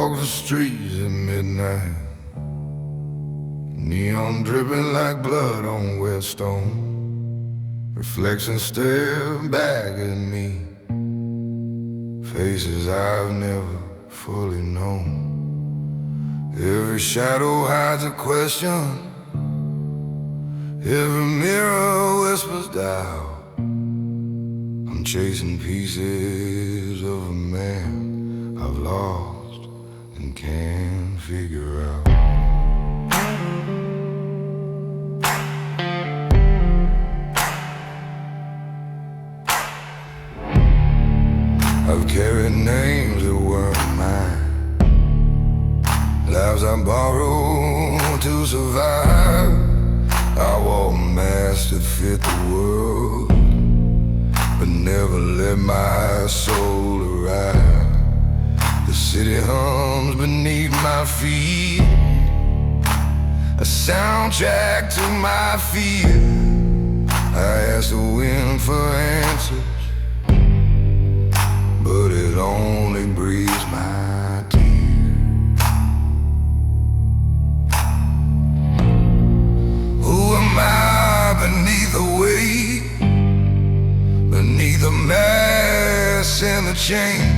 walk the streets at midnight, neon dripping like blood on wet stone. Reflections stare back at me, faces I've never fully known. Every shadow hides a question, every mirror whispers doubt. I'm chasing pieces of a man I've lost and can't figure out. I've carried names that weren't mine, lives I borrowed to survive. I wore masks that fit the world, but never let my soul arrive. The city hums beneath my feet, a soundtrack to my fear. I ask the wind for answers, but it only breathes my tears. Who am I beneath the weight, beneath the mass and the chain?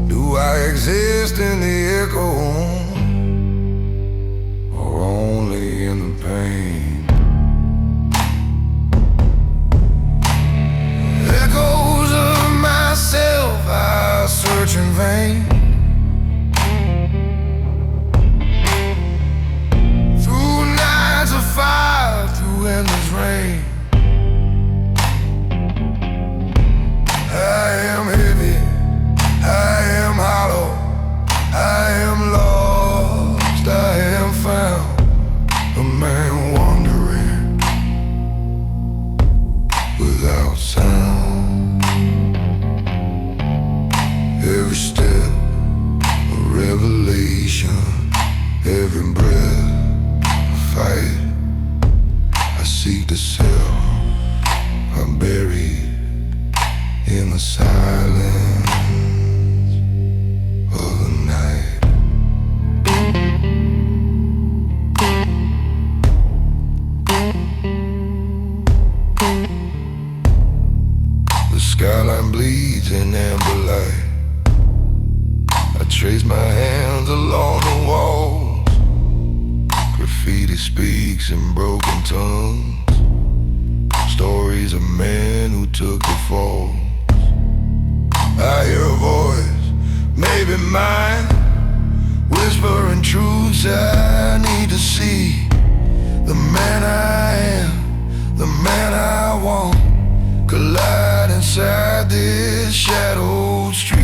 Do I exist in the echo, or only in the pain? Echoes of myself I search in vain, through nights of fire, through endless rain. I am heavy, I am hollow, I am lost, I am found, a man wandering without sound. Every step a revelation, every breath a fight. I seek the self I'm buried in the silence of the night. The skyline bleeds in amber light. I trace my hands along the walls. Graffiti speaks in broken tongues, stories of men who took the fall. I hear a voice, maybe mine, whispering truths I need to see. The man I am, the man I want, collide inside this shadowed street.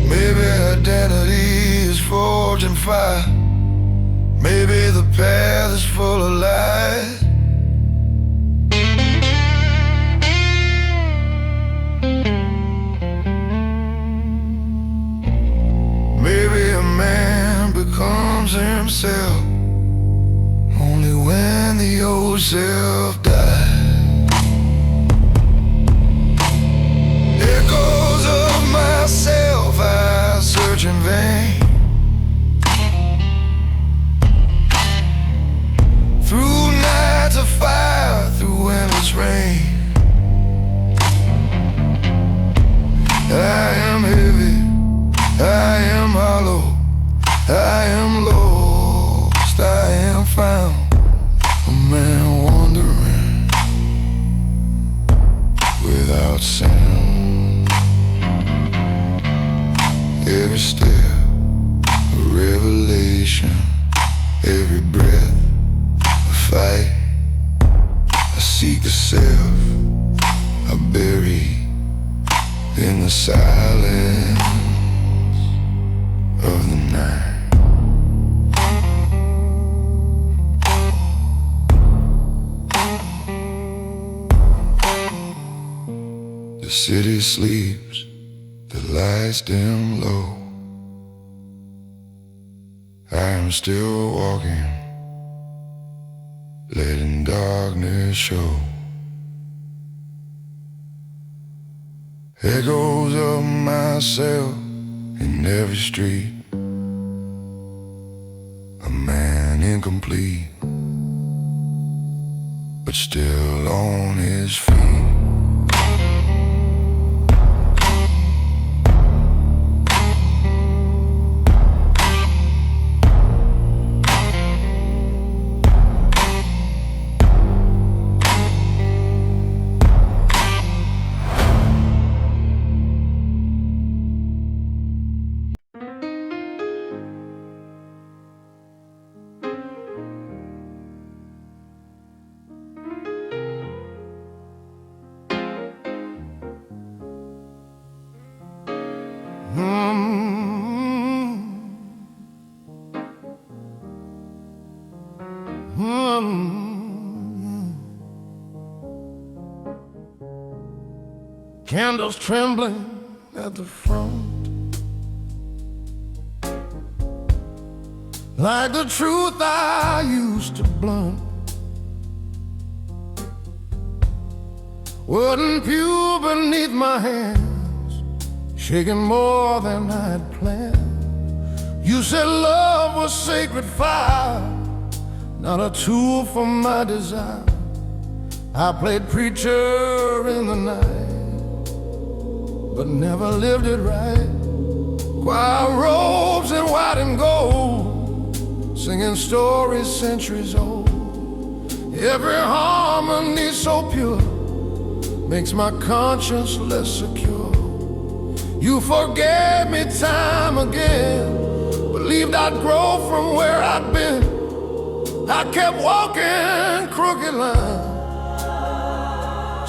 Maybe identity is forged in fire, maybe the path is full of lies. Maybe a man becomes himself only when the old self dies. Echoes of myself I search in vain, through nights of fire, through endless rain. I am heavy, I am hollow, I am lost, I am found, a man wandering without sound. Every step a revelation, every breath a fight. I seek the self I bury in the silence of the night. The city sleeps, the lights dim low. I am am still walking, letting darkness show. Echoes of myself in every street. A man incomplete, but still on his feet. Candles trembling at the front, like the truth I used to blunt. Wooden pew beneath my hands, shaking more than I'd planned. You said love was sacred fire, not a tool for my desire. I played preacher in the night, but never lived it right. Choir robes and white and gold, singing stories centuries old. Every harmony so pure makes my conscience less secure. You forgave me time again, believed I'd grow from where I'd been. I kept walking crooked lines,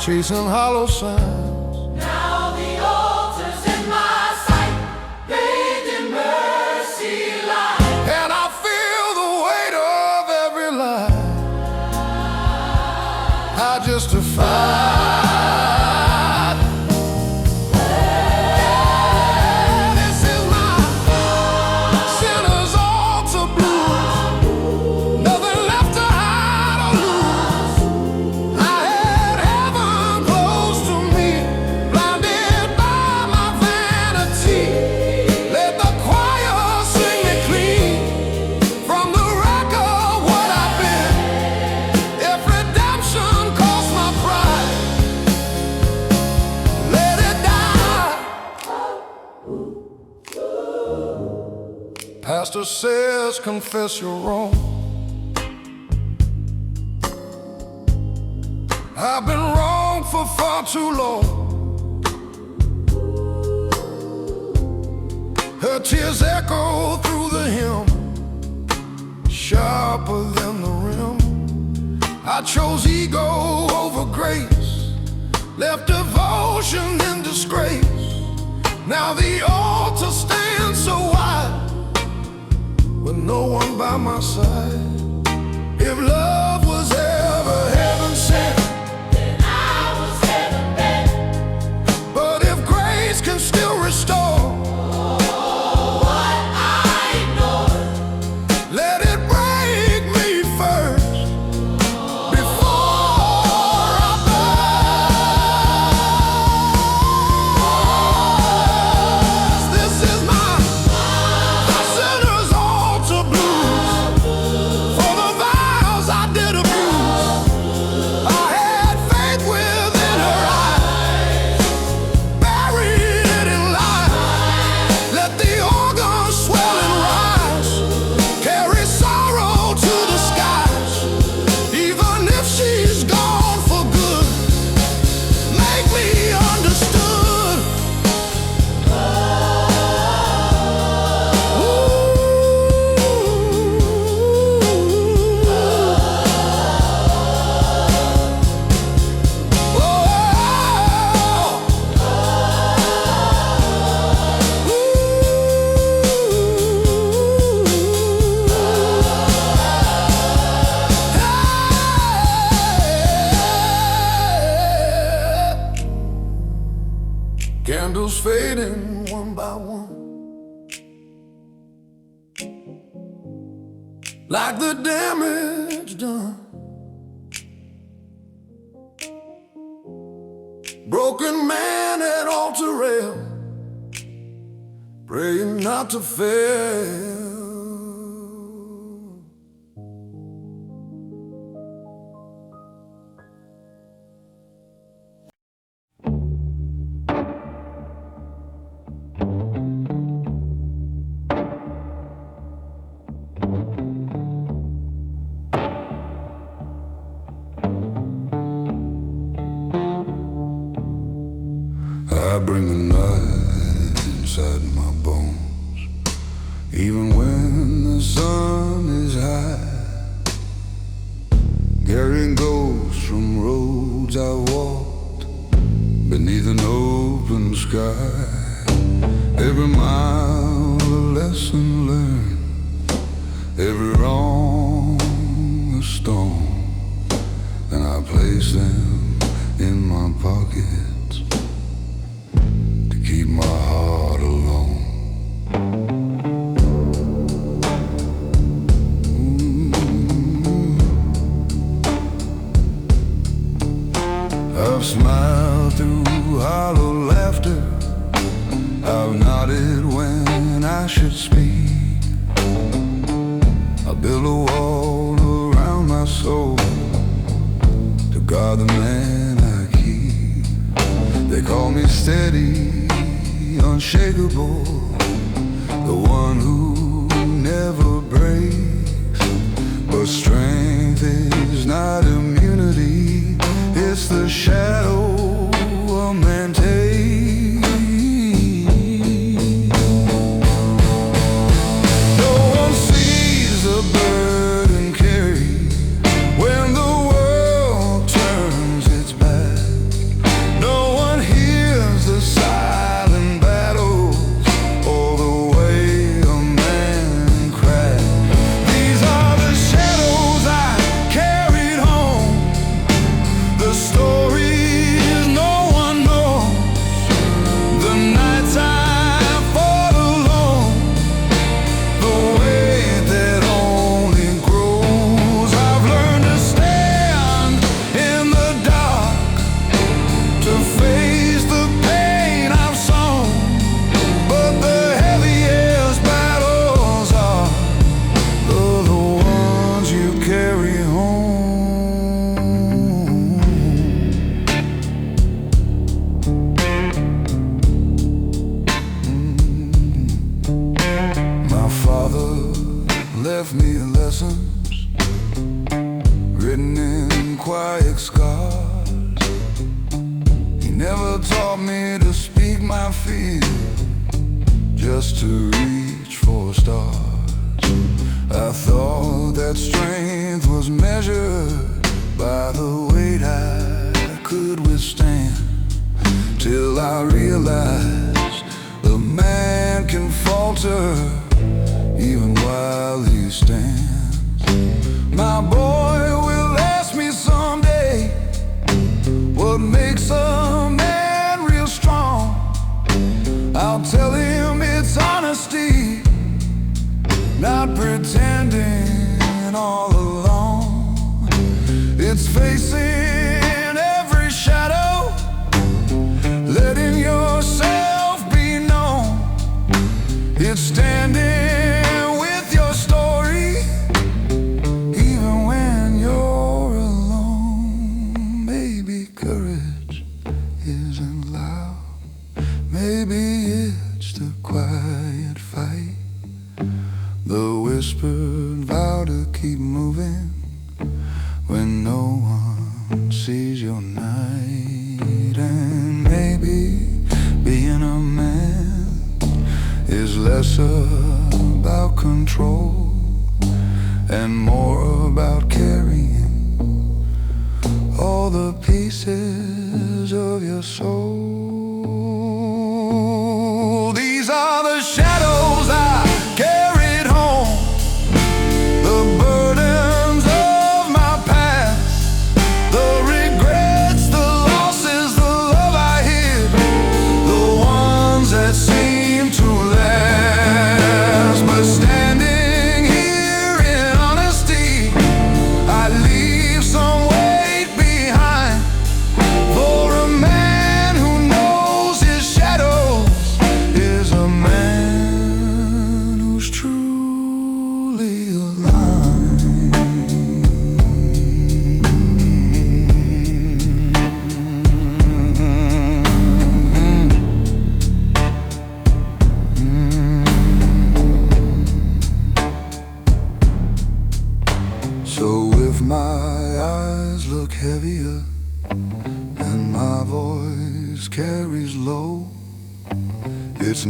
chasing hollow signs. Now the altar's in my sight, bathed in mercy light. And I feel the weight of every lie I justified. This is my sinner's altar blues, nothing left to hide or lose. I had heaven close to me, blinded by my vanity. Let the choir sing me clean from the wreck of what I've been. If redemption cost my pride, let it die. Pastor says confess you're wrong. I've been wrong for far too long. Her tears echo through the hymn, sharper than the rim. I chose ego over grace, left devotion in disgrace. Now the altar stands so wide, with no one by my side. If love was ever heaven sent, Then I was heaven bent. but if grace can still restore, What I ignored, let it break me first before I burst. This is my sinner's altar blues, for the vows I did like the damage done. Broken man at altar rail, praying not to fail. I bring the night inside my bones, even when the sun is high, carrying ghosts from roads I walked beneath an open sky. Every mile a lesson learned, every wrong a stone, and I place them in my pockets to keep my heart alone. I've smiled through hollow laughter, I've nodded when I should speak. I build a wall around my soul to guard the man I keep. They call me steady, unshakable, the one who never breaks. But strength is not immunity, it's the shadow a man takes. No one sees the burden carried when the world turns its back. No one hears the silent battles or the way a man cracks. These are the shadows I carried home, the stories no one knows, the nights I fought alone, the weight that only grows. I've learned to stand in the dark, to face the pain I've sown, but the heaviest battles are the ones you carry home. My father left me lessons written in quiet scars. He never taught me to speak my fear, just to reach for stars. I thought that strength was measured by the weight I could withstand, till I realized the man can falter even while he stands. My boy will ask me someday, what makes a man real strong? I'll tell him it's honesty, not pretending all along. It's facing every shadow, letting yourself be known. It's standing with your story, even when you're alone. Maybe courage isn't loud, maybe it's the quiet fight, the whispered vow to keep moving when no one sees your night. And maybe being a man is less about control and more about carrying all the pieces of your soul. These are the shadows I carried home, the burdens of my past, the regrets, the losses, the love I hid, the ones that seem to last. But standing here in honesty,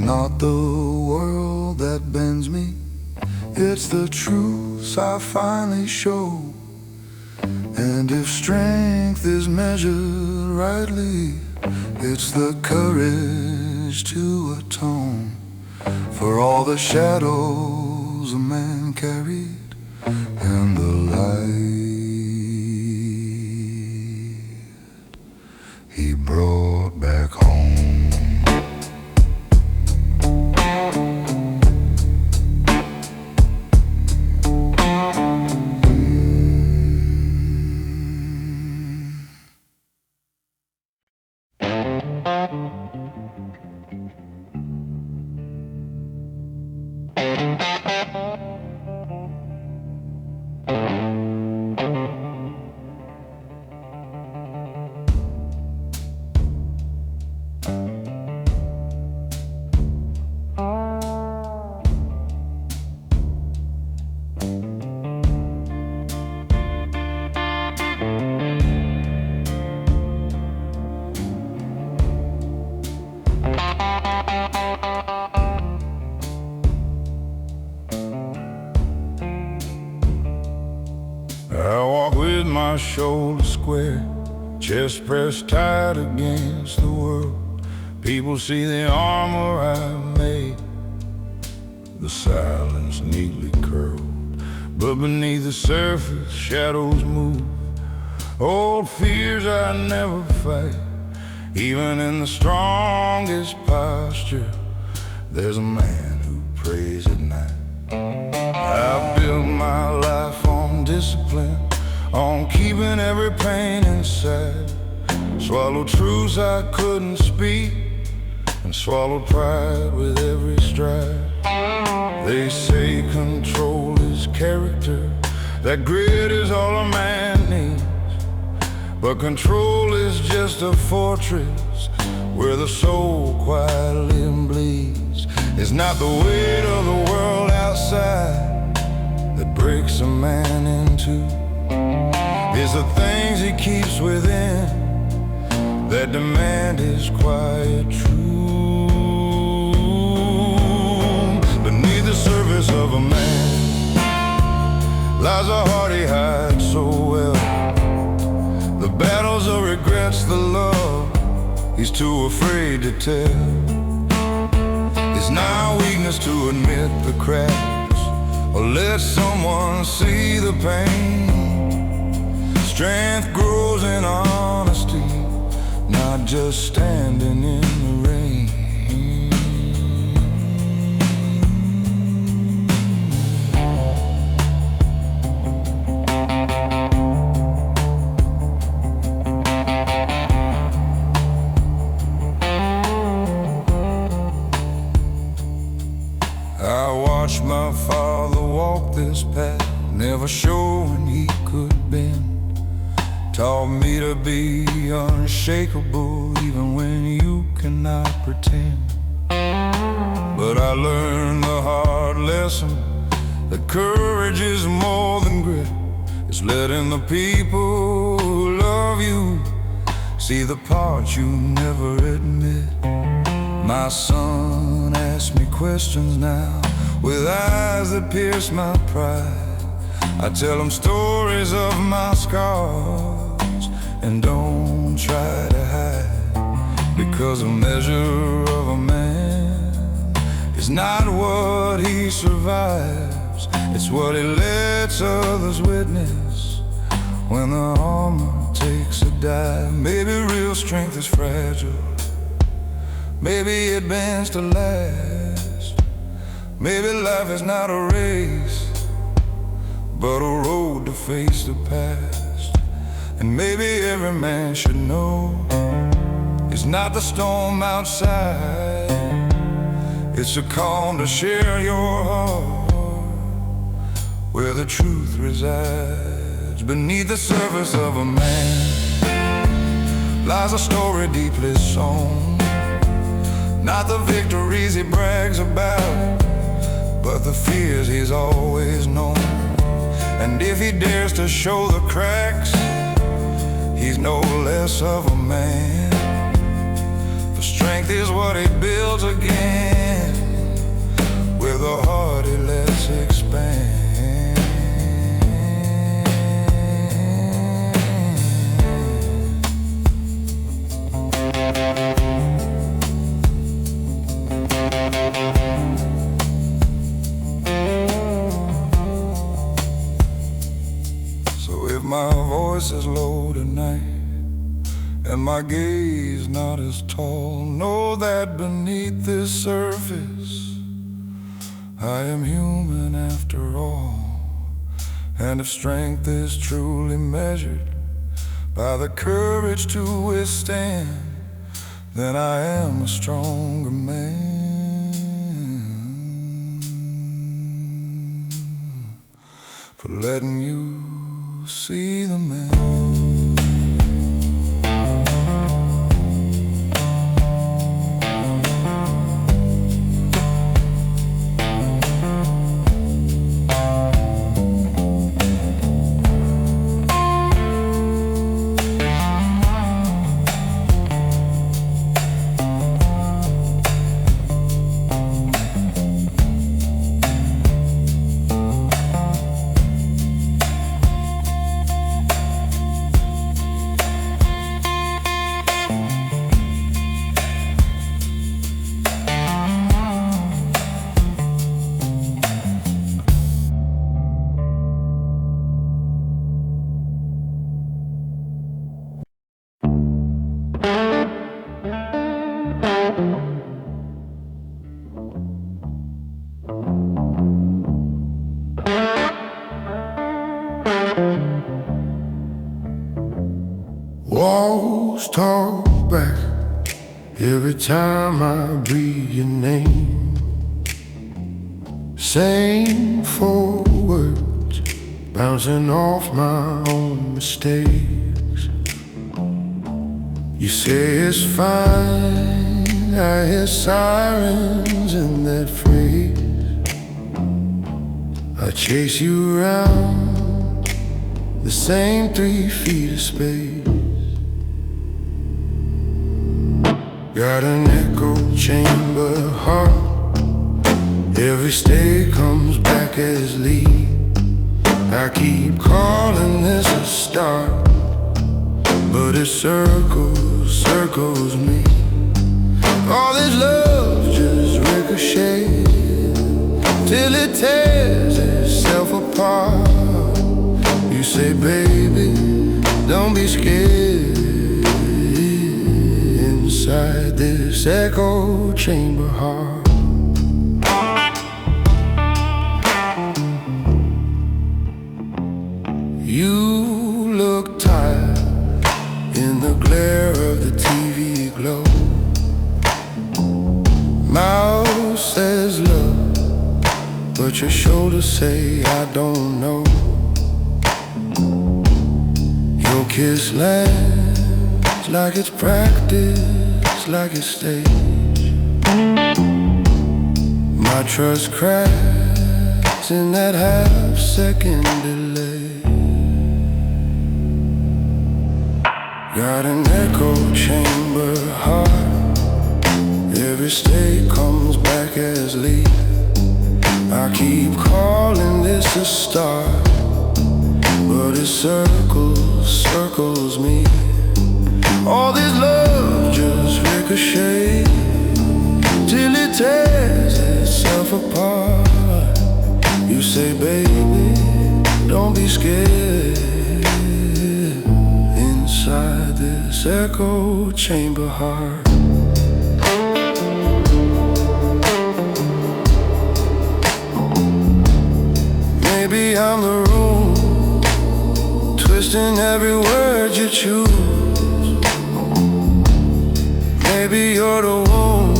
not the world that bends me, it's the truths I finally show. And if strength is measured rightly, it's the courage to atone for all the shadows a man carried and the light he brought back home. I walk with my shoulders square, chest pressed tight against the world. People see the armor I've made, the silence neatly curled. But beneath the surface, shadows move, old fears I never fight. Even in the strongest posture, there's a man who prays at night. I built my life on discipline, on keeping every pain inside. Swallowed truths I couldn't speak, and swallowed pride with every stride. They say control is character, that grit is all a man needs. But control is just a fortress where the soul quietly bleeds. It's not the weight of the world outside that breaks a man in two. It's the things he keeps within that demand his quiet truth. Beneath the surface of a man lies a heart he hides so well. The battles of regrets, the love he's too afraid to tell. It's not weakness to admit the cracks or let someone see the pain. Strength grows in honesty, not just standing in the rain. I watched my father walk this path, never showing he could bend. Taught me to be unshakable even when you cannot pretend. But I learned the hard lesson that courage is more than grit. It's letting the people who love you see the parts you never admit. My son asks me questions now with eyes that pierce my pride. I tell him stories of my scars and don't try to hide. Because a measure of a man is not what he survives, it's what he lets others witness when the armor takes a dive. Maybe real strength is fragile, maybe it bends to last. Maybe life is not a race, but a road to face the past. And maybe every man should know it's not the storm outside, it's a calm to share your heart where the truth resides. Beneath the surface of a man lies a story deeply sown, not the victories he brags about, but the fears he's always known. And if he dares to show the cracks, he's no less of a man. For Strength is what he builds again, with a heart he lets expand. So if my voice is low tonight and my gaze not as tall, know that beneath this surface I am human after all. And if strength is truly measured by the courage to withstand, then I am a stronger man for letting you see the man. Walls talk back every time I breathe your name. Same four words bouncing off my own mistakes. You say it's fine, I hear sirens in that phrase. I chase you around the same 3 feet of space. Got an echo chamber heart, every stay comes back as lead. I keep calling this a start, but it circles me. All this love just ricochets till it tears itself apart. You say, baby, don't be scared. Inside this echo chamber heart, you look tired in the glare of the TV glow. Mouth says love, but your shoulders say I don't know. Your kiss lands like it's practice, like a stage. My trust cracks in that half-second delay. Got an echo chamber heart, every stay comes back as lead. I keep calling this a start, but it circles me. All this love just ricochets till it tears itself apart. You say, baby, don't be scared. Inside this echo chamber heart, maybe I'm the room, twisting every word you choose. Maybe you're the one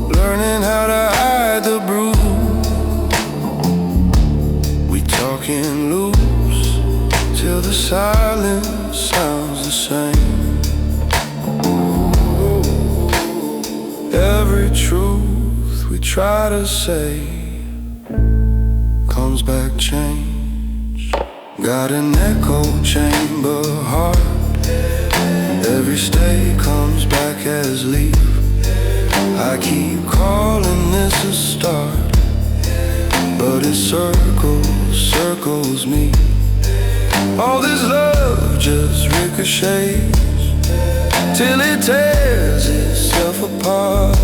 learning how to hide the bruise. We talking loose till the silence sounds the same. Every truth we try to say comes back changed. Got an echo chamber heart, Every stay comes back as leaf. I keep calling this a start, but it circles me. All this love just ricochets till it tears itself apart.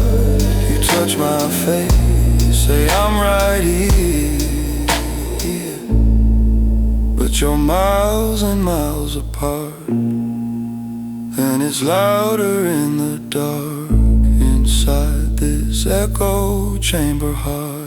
You touch my face, say I'm right here, but you're miles and miles apart. And it's louder in the dark inside this echo chamber heart.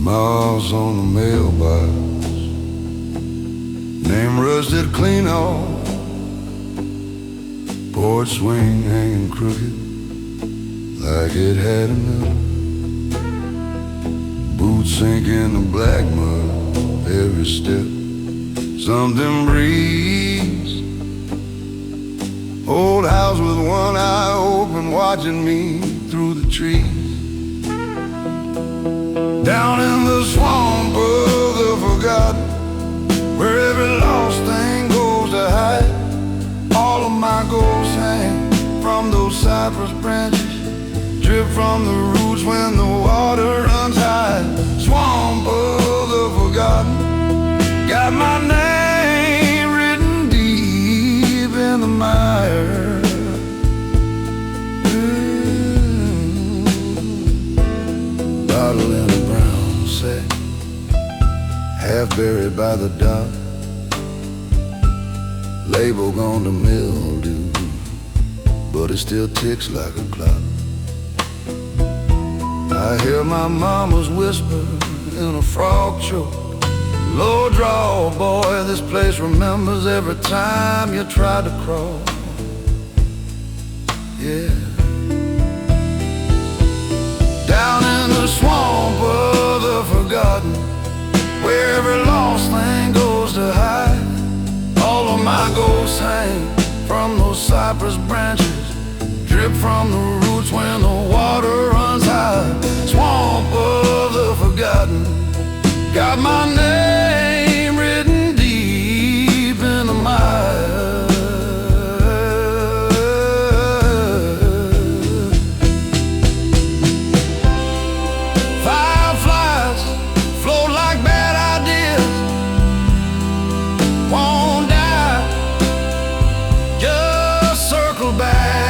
Miles on the mailbox, name rusted clean off, porch swing hanging crooked like it had enough. Boots sink in the black mud every step, something breathes. Old house with one eye open, watching me through the trees. Down in the swamp of the forgotten, where every lost thing goes to hide. All of my ghosts hang from those cypress branches, drip from the roots when the water runs high. Swamp of the forgotten, got my name written deep in the mire. Bottle in a brown sack, half buried by the dock, label gone to mildew, but it still ticks like a clock. I hear my mama's whisper in a frog choke, low draw, boy, this place remembers every time you tried to crawl. Yeah. Down in the swamp of the forgotten, where every lost thing goes to hide. All of my ghosts hang from those cypress branches, drip from the roots when the water runs high. Swamp of the forgotten, got my name written deep in the mire. Fireflies float like bad ideas, won't die, just circle back.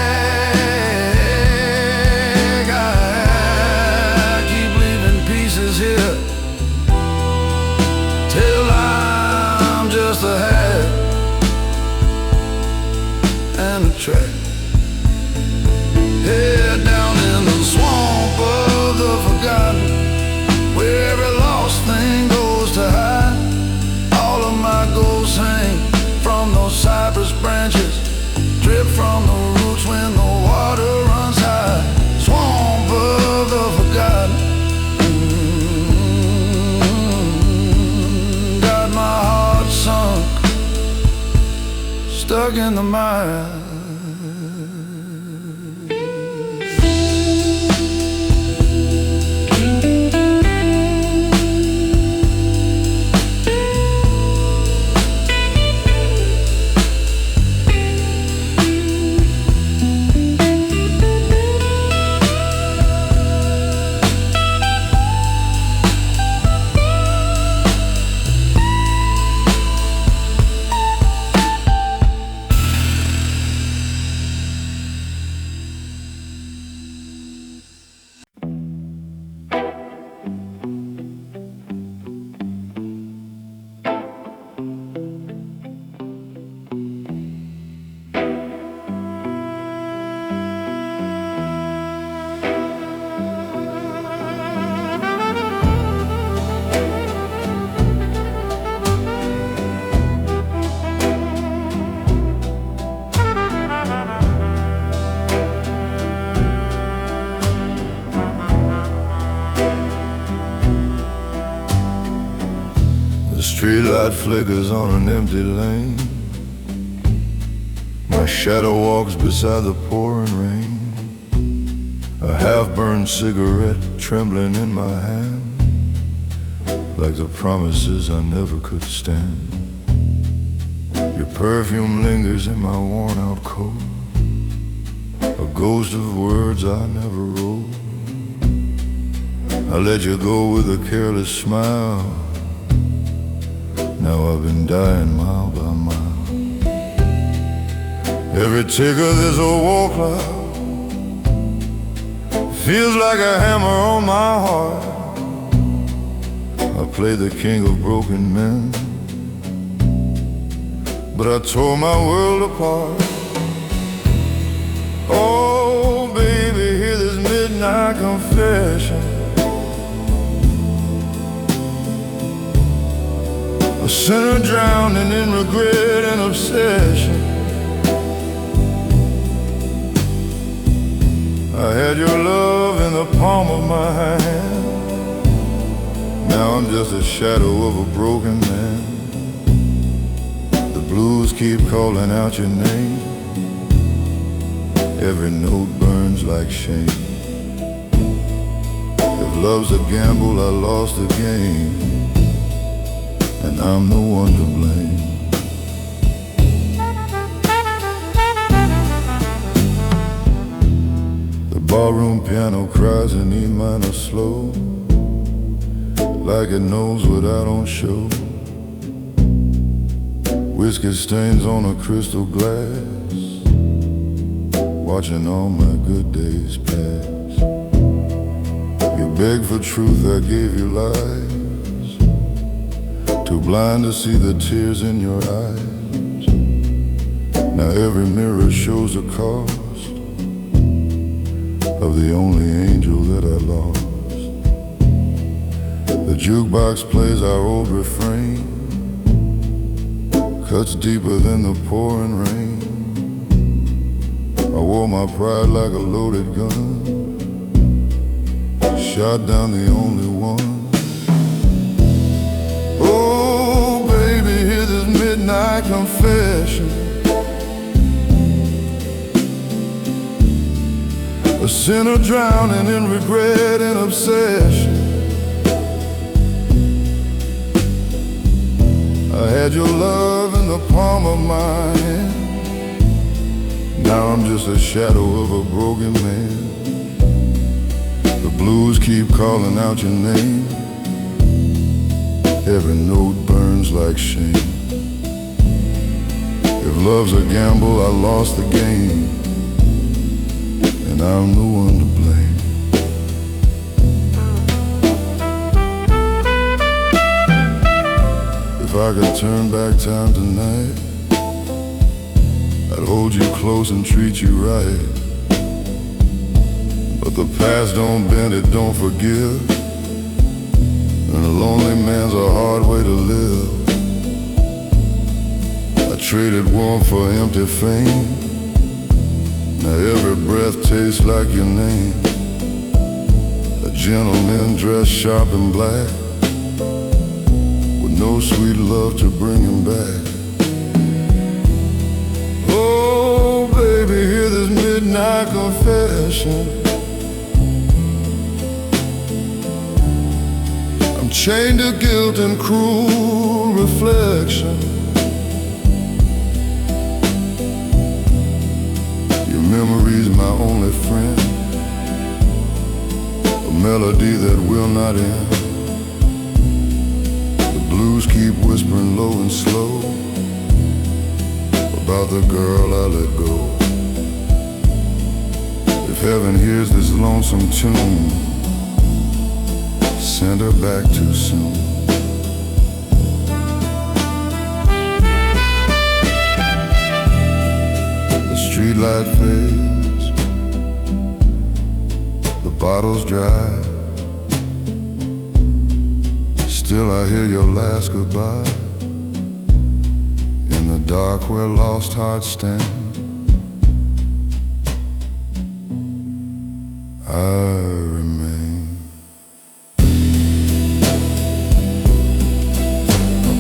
I keep leaving pieces here till I'm just a hat and a track. Head down in the swamp of the forgotten, where every lost thing goes to hide. All of my ghosts hang from those cypress branches, drip from the roots when the water runs high. Swamp of the forgotten, got my heart sunk, stuck in the mire. Streetlight flickers on an empty lane. My shadow walks beside the pouring rain. A half-burned cigarette trembling in my hand, like the promises I never could stand. Your perfume lingers in my worn-out coat, a ghost of words I never wrote. I let you go with a careless smile. Now I've been dying mile by mile. Every tick of this old war cloud feels like a hammer on my heart. I played the king of broken men, but I tore my world apart. Oh baby, hear this midnight confession. A sinner drowning in regret and obsession. I had your love in the palm of my hand. Now I'm just a shadow of a broken man. The blues keep calling out your name. Every note burns like shame. If love's a gamble, I lost the game, and I'm the one to blame. The barroom piano cries in E minor slow, like it knows what I don't show. Whiskey stains on a crystal glass, watching all my good days pass. You beg for truth, I gave you lies, too blind to see the tears in your eyes. Now every mirror shows the cost of the only angel that I lost. The jukebox plays our old refrain, cuts deeper than the pouring rain. I wore my pride like a loaded gun, shot down the only one. Oh baby, hear this midnight confession. A sinner drowning in regret and obsession. I had your love in the palm of my hand. Now I'm just a shadow of a broken man. The blues keep calling out your name. Every note burns like shame. If love's a gamble, I lost the game, and I'm the one to blame. If I could turn back time tonight, I'd hold you close and treat you right. But the past don't bend, it don't forgive, and a lonely man's a hard way to live. I traded warmth for empty fame. Now every breath tastes like your name. A gentleman dressed sharp and black, with no sweet love to bring him back. Oh baby, hear this midnight confession. I'm chained to guilt and cruel reflection. Your memory's my only friend, a melody that will not end. The blues keep whispering low and slow about the girl I let go. If heaven hears this lonesome tune, send her back too soon. The streetlight fades, the bottle's dry. Still I hear your last goodbye in the dark where lost hearts stand. I remain a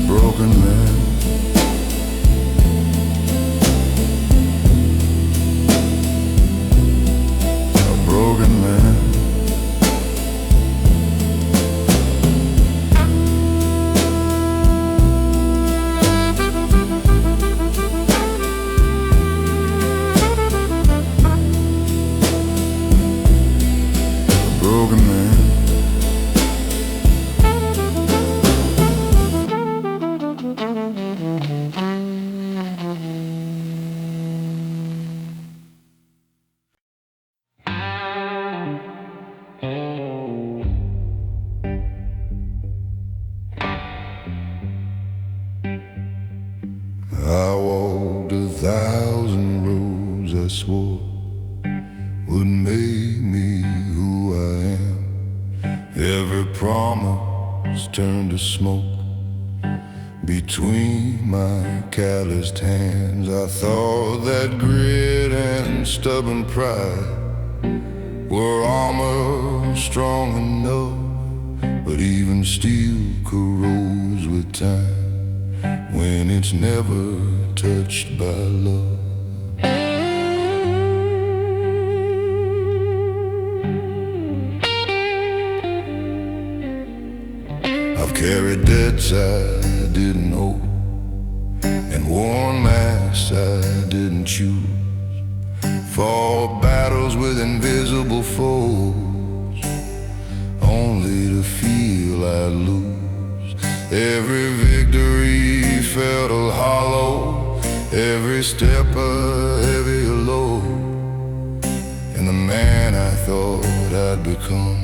promise turned to smoke. Between my calloused hands, I thought that grit and stubborn pride were armor strong enough, but even steel corrodes with time when it's never touched by love. I've carried debts I didn't owe, and worn masks I didn't choose, fought battles with invisible foes, only to feel I'd lose. Every victory felt hollow, every step a heavier load, and the man I thought I'd become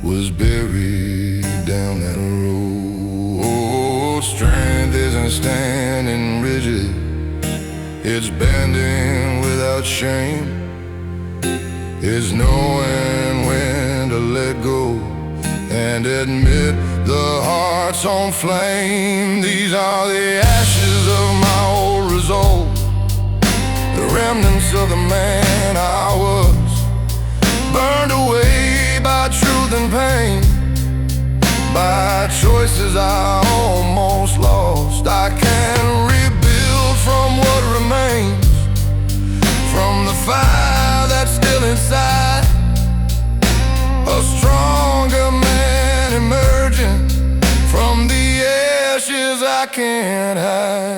was buried down that road. Strength isn't standing rigid, it's bending without shame. It's knowing when to let go and admit the heart's on flame. These are the ashes of my old resolve, the remnants of the man I was, burned away by truth and pain, by choices I almost lost. I can rebuild from what remains, from the fire that's still inside, a stronger man emerging from the ashes I can't hide.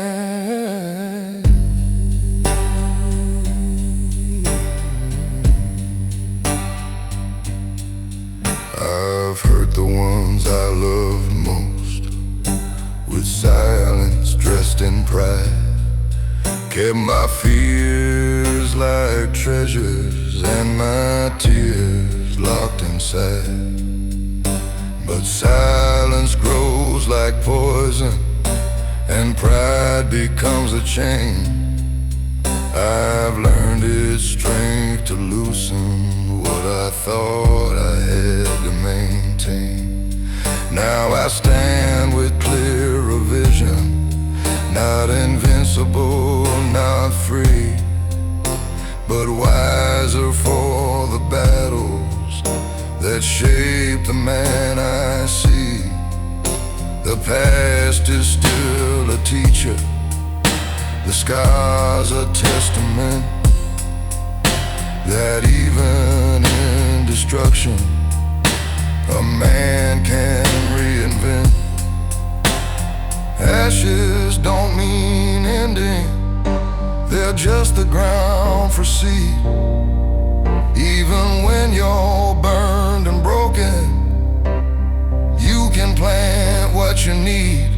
I've hurt the ones I loved most with silence dressed in pride, kept my fears like treasures and my tears locked inside. But silence grows like poison and pride becomes a chain. I've learned its strength to loosen what I thought I had to maintain. Now I stand with clearer vision, not invincible, not free, but wiser for the battles that shape the man I see. The past is still a teacher, the scars a testament that even in destruction a man can reinvent. Ashes don't mean ending, they're just the ground for seed. Even when you're burned and broken, you can plant what you need.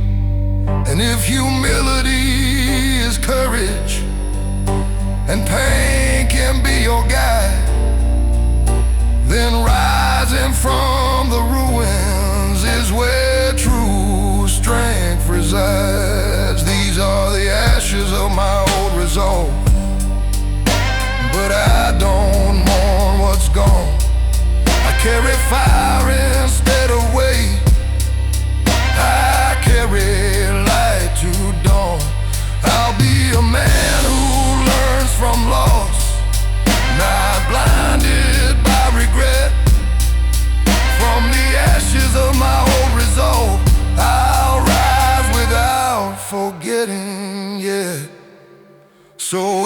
And if humility is courage and pain can be your guide, then rising from the ruins is where true strength resides. These are the ashes of my old resolve, but I don't mourn what's gone. I carry fire instead of weight, I carry light to dawn. I'll be a man who learns from loss, not blinded by regret. From the ashes of my old resolve, I'll rise without forgetting, yeah. So